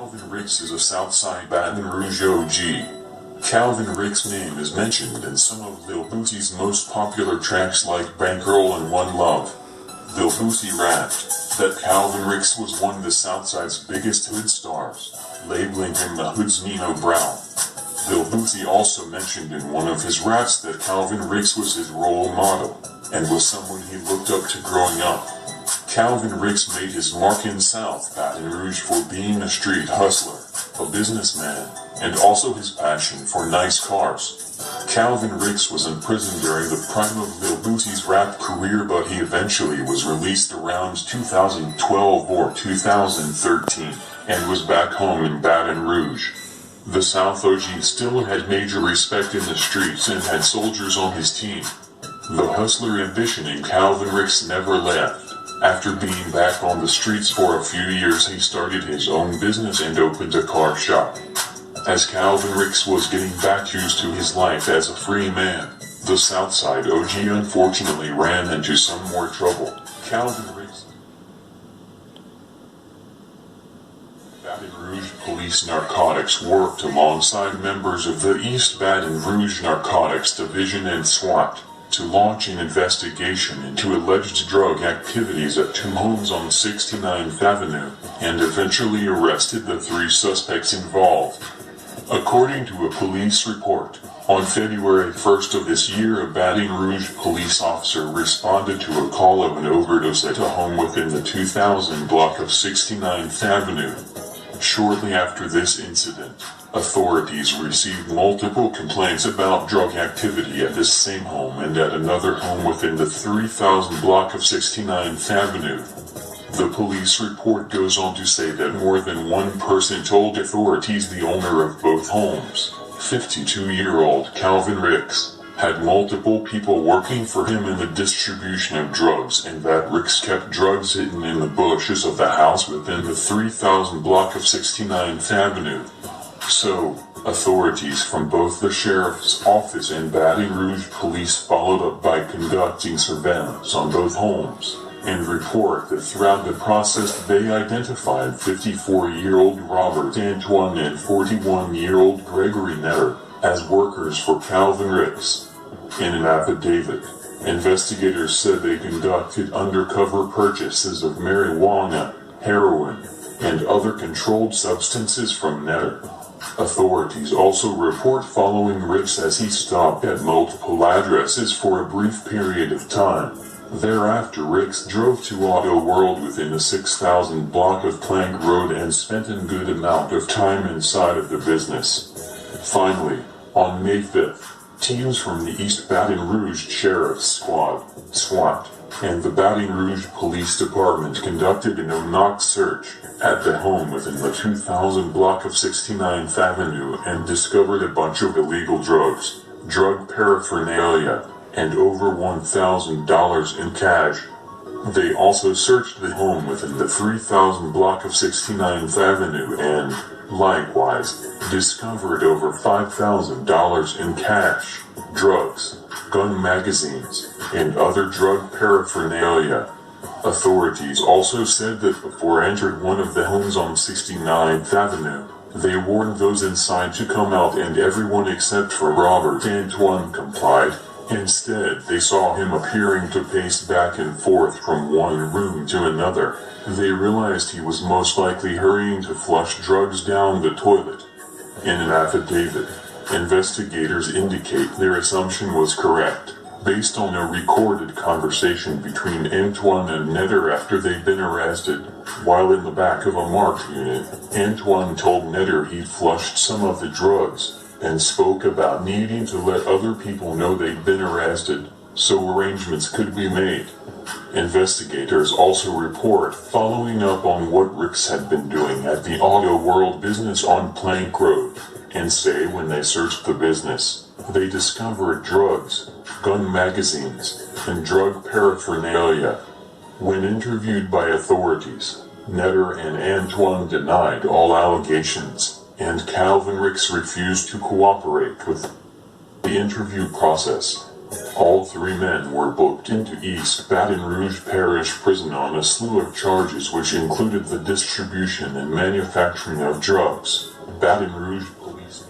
Calvin Ricks is a Southside Baton Rouge OG. Calvin Ricks' name is mentioned in some of Lil Boosie's most popular tracks like Bankroll and One Love. Lil Boosie rapped that Calvin Ricks was one of the Southside's biggest hood stars, labeling him the hood's Nino Brown. Lil Boosie also mentioned in one of his raps that Calvin Ricks was his role model, and was someone he looked up to growing up. Calvin Ricks made his mark in South Baton Rouge for being a street hustler, a businessman, and also his passion for nice cars. Calvin Ricks was in prison during the prime of Lil Boosie's rap career, but he eventually was released around 2012 or 2013, and was back home in Baton Rouge. The South OG still had major respect in the streets and had soldiers on his team. The hustler ambition in Calvin Ricks never left. After being back on the streets for a few years, he started his own business and opened a car shop. As Calvin Ricks was getting back used to his life as a free man, the Southside OG unfortunately ran into some more trouble. Calvin Ricks. Baton Rouge Police Narcotics worked alongside members of the East Baton Rouge Narcotics Division and SWAT to launch an investigation into alleged drug activities at two homes on 69th Avenue, and eventually arrested the three suspects involved. According to a police report, on February 1st of this year, a Baton Rouge police officer responded to a call of an overdose at a home within the 2000 block of 69th Avenue. Shortly after this incident, authorities received multiple complaints about drug activity at this same home and at another home within the 3000 block of 69th Avenue. The police report goes on to say that more than one person told authorities the owner of both homes, 52-year-old Calvin Ricks, had multiple people working for him in the distribution of drugs, and that Ricks kept drugs hidden in the bushes of the house within the 3000 block of 69th Avenue. So, authorities from both the sheriff's office and Baton Rouge police followed up by conducting surveillance on both homes, and report that throughout the process they identified 54-year-old Robert Antoine and 41-year-old Gregory Netter as workers for Calvin Ricks. In an affidavit, investigators said they conducted undercover purchases of marijuana, heroin, and other controlled substances from Netter. Authorities also report following Ricks as he stopped at multiple addresses for a brief period of time. Thereafter, Ricks drove to Auto World within the 6000 block of Plank Road and spent a good amount of time inside of the business. Finally, on May 5th, teams from the East Baton Rouge Sheriff's Squad, SWAT, and the Baton Rouge Police Department conducted a no-knock search at the home within the 2000 block of 69th Avenue and discovered a bunch of illegal drugs, drug paraphernalia, and over $1,000 in cash. They also searched the home within the 3000 block of 69th Avenue and, likewise, discovered over $5,000 in cash, drugs, gun magazines, and other drug paraphernalia. Authorities also said that before entering one of the homes on 69th Avenue, they warned those inside to come out, and everyone except for Robert Antoine complied. Instead, they saw him appearing to pace back and forth from one room to another. They realized he was most likely hurrying to flush drugs down the toilet. In an affidavit, investigators indicate their assumption was correct, based on a recorded conversation between Antoine and Netter after they'd been arrested. While in the back of a marked unit, Antoine told Netter he'd flushed some of the drugs, and spoke about needing to let other people know they'd been arrested, so arrangements could be made. Investigators also report following up on what Ricks had been doing at the Auto World business on Plank Road, and say when they searched the business, they discovered drugs, gun magazines, and drug paraphernalia. When interviewed by authorities, Netter and Antoine denied all allegations, and Calvin Ricks refused to cooperate with the interview process. All three men were booked into East Baton Rouge Parish Prison on a slew of charges which included the distribution and manufacturing of drugs. Baton Rouge police.